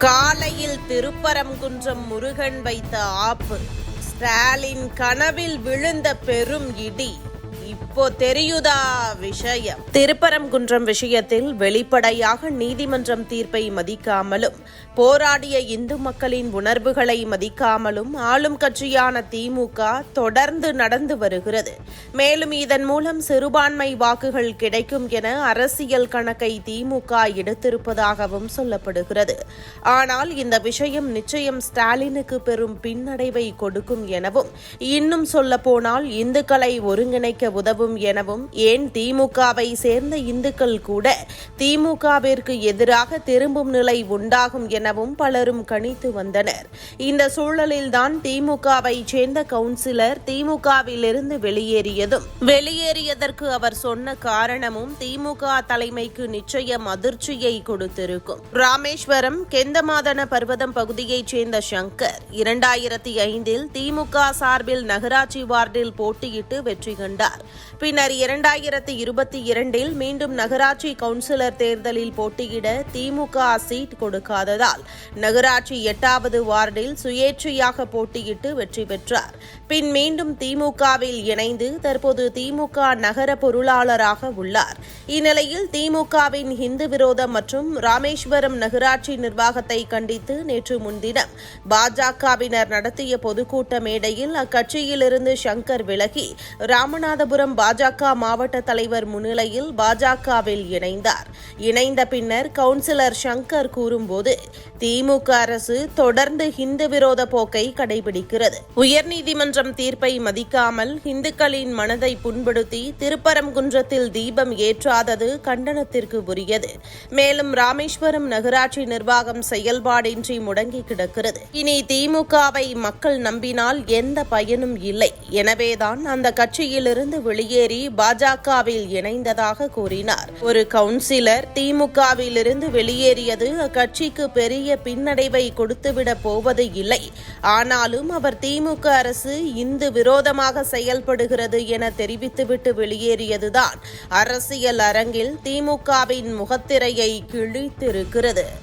காலையில் திருப்பரங்குன்றம் முருகன் வைத்த ஆப்பு, ஸ்டாலின் கனவில் விழுந்த பெரும் இடி. இப்போ தெரியுதா விஷயம்? திருப்பரங்குன்றம் விஷயத்தில் வெளிப்படையாக நீதிமன்றம் தீர்ப்பை மதிக்காமலும் போராடிய இந்து மக்களின் உணர்வுகளை மதிக்காமலும் ஆளும் கட்சியான திமுக தொடர்ந்து நடந்து வருகிறது. மேலும் இதன் மூலம் சிறுபான்மை வாக்குகள் கிடைக்கும் என அரசியல் கணக்கை திமுக எடுத்திருப்பதாகவும் சொல்லப்படுகிறது. ஆனால் இந்த விஷயம் நிச்சயம் ஸ்டாலினுக்கு பெரும் பின்னடைவை கொடுக்கும் எனவும், இன்னும் சொல்ல போனால் இந்துக்களை ஒருங்கிணைக்க உதவும் எனவும், ஏன் திமுகவை சேர்ந்த இந்துக்கள் கூட திமுகவிற்கு எதிராக திரும்பும் நிலை உண்டாகும் எனவும் பலரும் கணித்து வந்தனர். இந்த சூழலில்தான் திமுகவை சேர்ந்த கவுன்சிலர் திமுகவிலிருந்து வெளியேறியதற்கு அவர் சொன்ன காரணமும் திமுக தலைமைக்கு நிச்சயம் அதிர்ச்சியை கொடுத்திருக்கும். ராமேஸ்வரம் கெந்தமாதன பர்வதம் பகுதியைச் சேர்ந்த சங்கர் 2005 திமுக சார்பில் நகராட்சி வார்டில் போட்டியிட்டு வெற்றி கண்டார். பின்னர் 2022 மீண்டும் நகராட்சி கவுன்சிலர் தேர்தலில் போட்டியிட திமுக சீட் கொடுக்காததால் நகராட்சி 8வது வார்டில் சுயேட்சையாக போட்டியிட்டு வெற்றி பெற்றார். பின் மீண்டும் திமுகவில் இணைந்து தற்போது திமுக நகர பொருளாளராக உள்ளார். இந்நிலையில் திமுகவின் இந்து விரோதம் மற்றும் ராமேஸ்வரம் நகராட்சி நிர்வாகத்தை கண்டித்து நேற்று முன்தினம் பாஜகவினர் நடத்திய பொதுக்கூட்ட மேடையில் அக்கட்சியிலிருந்து சங்கர் விலகி ராமநாதபுரம் பாஜக மாவட்ட தலைவர் முன்னிலையில் பாஜகவில் இணைந்தார். இணைந்த பின்னர் கவுன்சிலர் சங்கர் கூறும்போது, திமுக அரசு தொடர்ந்து இந்து விரோத போக்கை கடைபிடிக்கிறது. உயர்நீதிமன்றம் தீர்ப்பை மதிக்காமல் இந்துக்களின் மனதை புண்படுத்தி திருப்பரங்குன்றத்தில் தீபம் ஏற்றாதது கண்டனத்திற்கு உரியது. மேலும் ராமேஸ்வரம் நகராட்சி நிர்வாகம் செயல்பாடின்றி முடங்கி கிடக்கிறது. இனி திமுகவை மக்கள் நம்பினால் எந்த பயனும் இல்லை. எனவேதான் அந்த கட்சியிலிருந்து வெளியேறி பாஜகவில் இணைந்ததாக கூறினார். ஒரு கவுன்சிலர் திமுகவிலிருந்து வெளியேறியது அக்கட்சிக்கு பெரிய பின்னடைவை கொடுத்துவிடப் போவது இல்லை. ஆனாலும் அவர் திமுக அரசு இந்து விரோதமாக செயல்படுகிறது என தெரிவித்துவிட்டு வெளியேறியதுதான் அரசியல் அரங்கில் திமுகவின் முகத்திரையை கிழித்திருக்கிறது.